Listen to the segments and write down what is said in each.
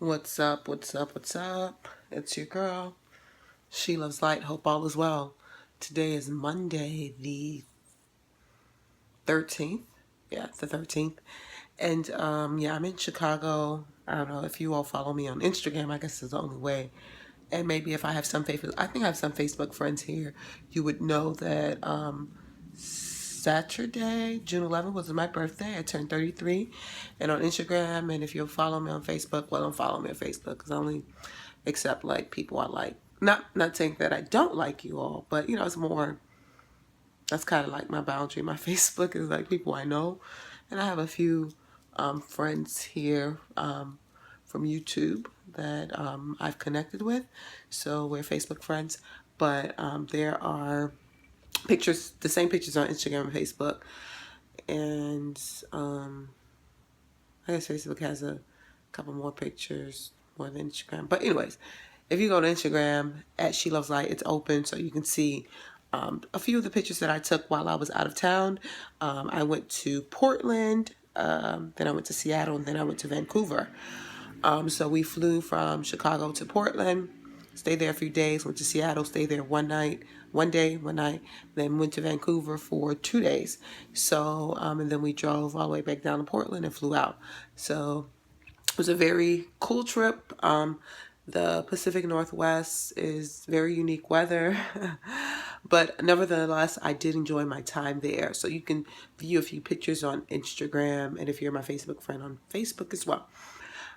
What's up? What's up? What's up? It's your girl. She loves light. Hope all is well. Today is Monday, the 13th. Yeah, it's the 13th. And yeah, I'm in Chicago. I don't know if you all follow me on Instagram. I guess is the only way. And maybe if I have some Facebook, I think I have some Facebook friends here. You would know that Saturday, June 11th was my birthday. I turned 33. And on Instagram, and if you'll follow me on Facebook, well, don't follow me on Facebook because I only accept like people I like. Not saying that I don't like you all, but it's more, that's kind of like my boundary. My Facebook is like people I know. And I have a few friends here from YouTube that I've connected with. So we're Facebook friends. But there are pictures, the same pictures on Instagram and Facebook. And I guess Facebook has a couple more pictures more than Instagram. But anyways, if you go to Instagram at She Loves Light, it's open so you can see a few of the pictures that I took while I was out of town. I went to Portland, then I went to Seattle, and then I went to Vancouver. So we flew from Chicago to Portland, stayed there a few days, went to Seattle, stayed there one day, one night, then went to Vancouver for 2 days. So, and then we drove all the way back down to Portland and flew out. So it was a very cool trip. The Pacific Northwest is very unique weather, but nevertheless, I did enjoy my time there. So you can view a few pictures on Instagram, and if you're my Facebook friend on Facebook as well.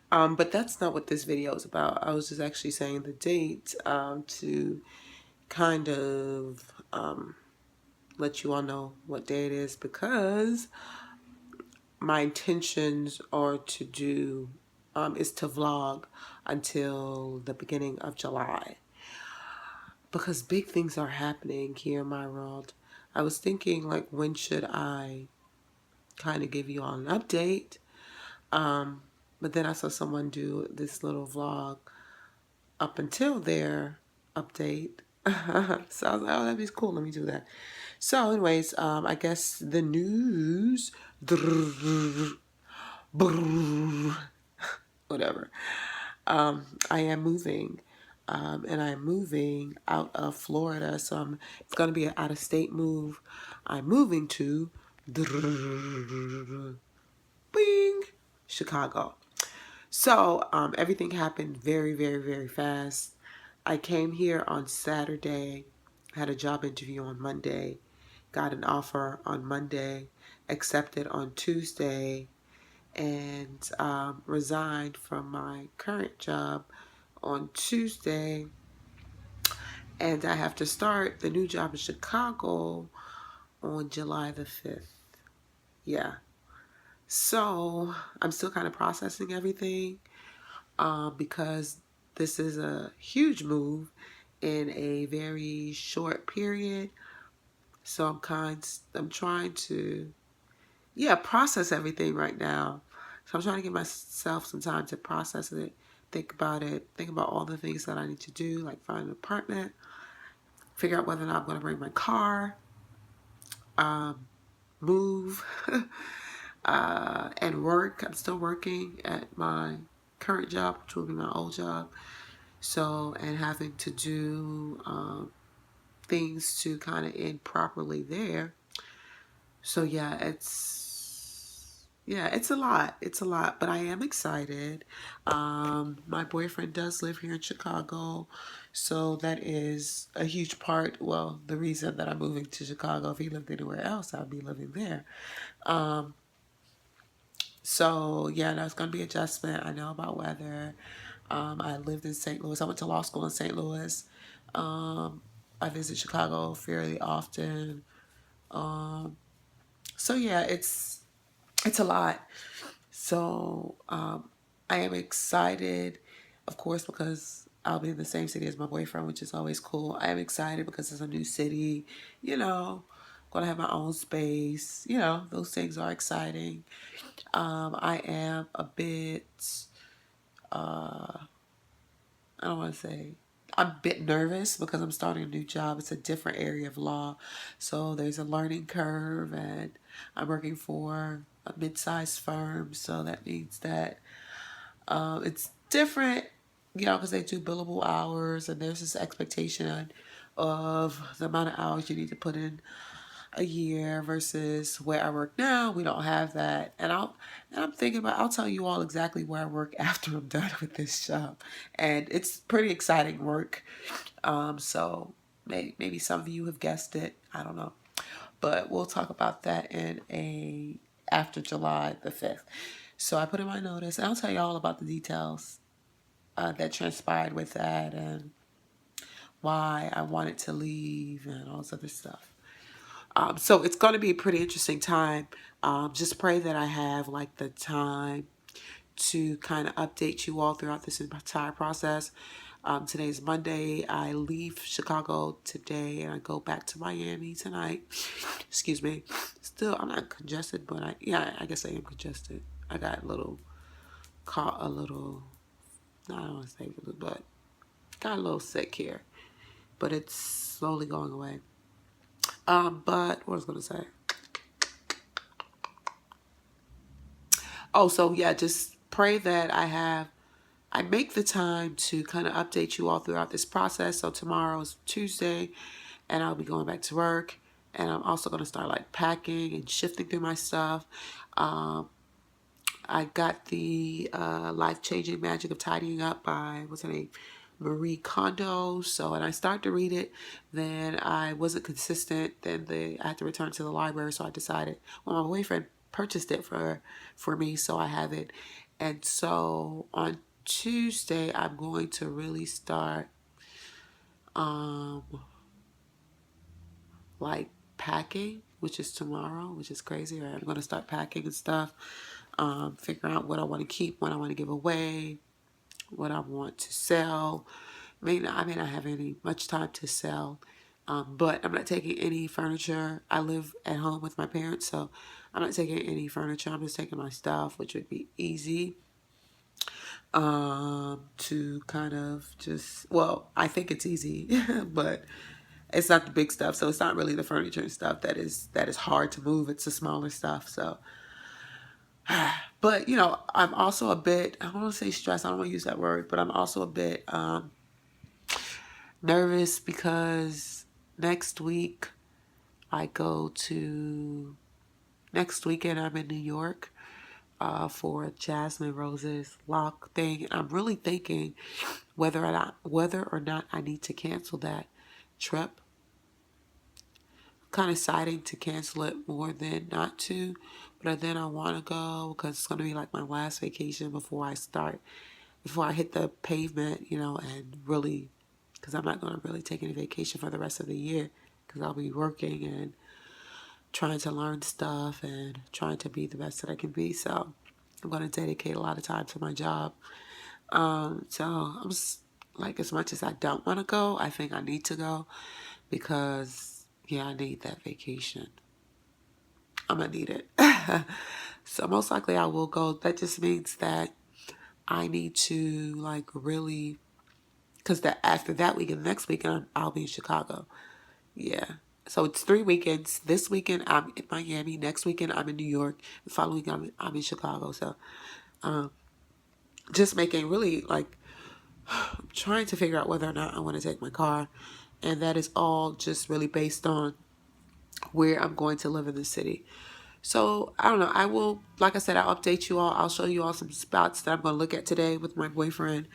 But that's not what this video is about. I was just actually saying the date to kind of let you all know what day it is because my intentions are to do is to vlog until the beginning of July because big things are happening here in my world. I was thinking like when should I kind of give you all an update, but then I saw someone do this little vlog up until their update. So I was like, oh, that'd be cool. Let me do that. So anyways, I guess the news, whatever. I am moving. And I'm moving out of Florida. So it's going to be an out-of-state move. I'm moving to Bing, Chicago. So everything happened very, very, very fast. I came here on Saturday, had a job interview on Monday, got an offer on Monday, accepted on Tuesday, and resigned from my current job on Tuesday. And I have to start the new job in Chicago on July the 5th. Yeah. So I'm still kind of processing everything because this is a huge move in a very short period. So I'm trying to, process everything right now. So I'm trying to give myself some time to process it, think about all the things that I need to do, like find an apartment, figure out whether or not I'm going to bring my car, move, and work. I'm still working at my current job, which will be my old job. So, and having to do things to kind of end properly there. So it's a lot. It's a lot, but I am excited. My boyfriend does live here in Chicago, so that is a huge part. Well, the reason that I'm moving to Chicago. If he lived anywhere else, I'd be living there. So yeah, that's gonna be adjustment. I know about weather. I lived in St. Louis. I went to law school in St. Louis. I visit Chicago fairly often. So yeah, it's a lot. So I am excited, of course, because I'll be in the same city as my boyfriend, which is always cool. I am excited because it's a new city, gonna have my own space. Those things are exciting. I am a bit, I don't want to say, I'm a bit nervous because I'm starting a new job. It's a different area of law. So there's a learning curve, and I'm working for a mid-sized firm. So that means that it's different, you know, because they do billable hours, and there's this expectation of the amount of hours you need to put in a year versus where I work now. We don't have that. I'm thinking about, I'll tell you all exactly where I work after I'm done with this job. And it's pretty exciting work. So maybe some of you have guessed it. I don't know. But we'll talk about that in a after July the 5th. So I put in my notice, and I'll tell you all about the details that transpired with that, and why I wanted to leave and all this other stuff. So it's going to be a pretty interesting time. Just pray that I have like the time to kind of update you all throughout this entire process. Today's Monday. I leave Chicago today and I go back to Miami tonight. Excuse me. Still, I'm not congested, but I guess I am congested. I got a little, I don't want to say, but got a little sick here, but it's slowly going away. But what was I going to say? Oh, so yeah, just pray that I make the time to kind of update you all throughout this process. So tomorrow is Tuesday, and I'll be going back to work, and I'm also going to start like packing and shifting through my stuff. I got the Life-Changing Magic of Tidying Up by, what's her name? Marie Kondo. So, and I started to read it, then I wasn't consistent. Then I had to return to the library. So I decided, well, my boyfriend purchased it for me, so I have it. And so on Tuesday, I'm going to really start, like packing, which is tomorrow, which is crazy, right? I'm going to start packing and stuff, figure out what I want to keep, what I want to give away, what I want to sell. I may not have much time to sell, but I'm not taking any furniture. I live at home with my parents, so I'm not taking any furniture. I'm just taking my stuff, which would be easy to kind of just, well, I think it's easy, but it's not the big stuff. So it's not really the furniture and stuff that is hard to move. It's the smaller stuff. So, but you know, I'm also a bit, I don't want to say stressed. I don't want to use that word, but I'm also a bit nervous because next weekend I'm in New York for Jasmine Rose's lock thing. And I'm really thinking whether or not I need to cancel that trip. Kind of deciding to cancel it more than not to, but then I want to go because it's going to be like my last vacation before I hit the pavement, you know, and really, because I'm not going to really take any vacation for the rest of the year because I'll be working and trying to learn stuff and trying to be the best that I can be. So I'm going to dedicate a lot of time to my job. So I'm just, like, as much as I don't want to go, I think I need to go because, yeah, I need that vacation. I'm going to need it. So most likely I will go. That just means that I need to, like, really, because after that weekend, next weekend, I'll be in Chicago. Yeah. So it's 3 weekends. This weekend I'm in Miami. Next weekend I'm in New York. The following weekend I'm in Chicago. So just making really, like, I'm trying to figure out whether or not I want to take my car. And that is all just really based on where I'm going to live in the city. So I don't know. I will, like I said, I'll update you all. I'll show you all some spots that I'm going to look at today with my boyfriend.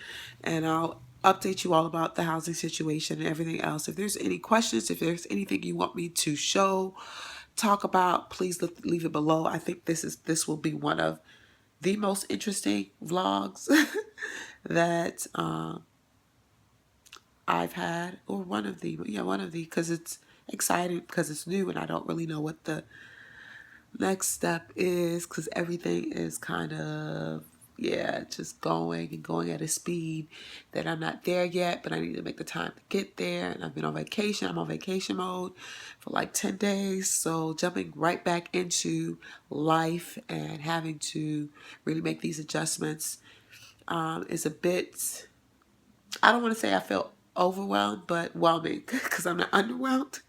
And I'll update you all about the housing situation and everything else. If there's any questions, if there's anything you want me to talk about, please leave it below. I think this will be one of the most interesting vlogs that I've had, or one of the, because it's exciting, because it's new and I don't really know what the next step is, because everything is kind of, just going at a speed that I'm not there yet, but I need to make the time to get there. And I've been on vacation. I'm on vacation mode for like 10 days. So jumping right back into life and having to really make these adjustments is a bit, I don't want to say I feel overwhelmed, but whelming, because I'm not underwhelmed.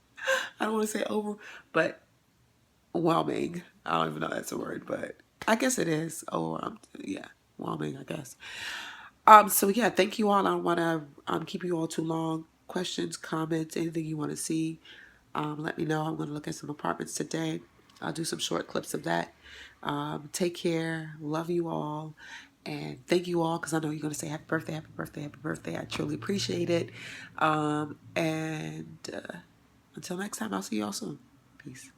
I don't want to say but whelming. I don't even know if that's a word, but I guess it is. Whelming, I guess. So yeah, thank you all. I don't want to keep you all too long. Questions, comments, anything you want to see, let me know. I'm going to look at some apartments today. I'll do some short clips of that. Take care. Love you all. And thank you all, because I know you're going to say happy birthday, happy birthday, happy birthday. I truly appreciate it. And until next time, I'll see you all soon. Peace.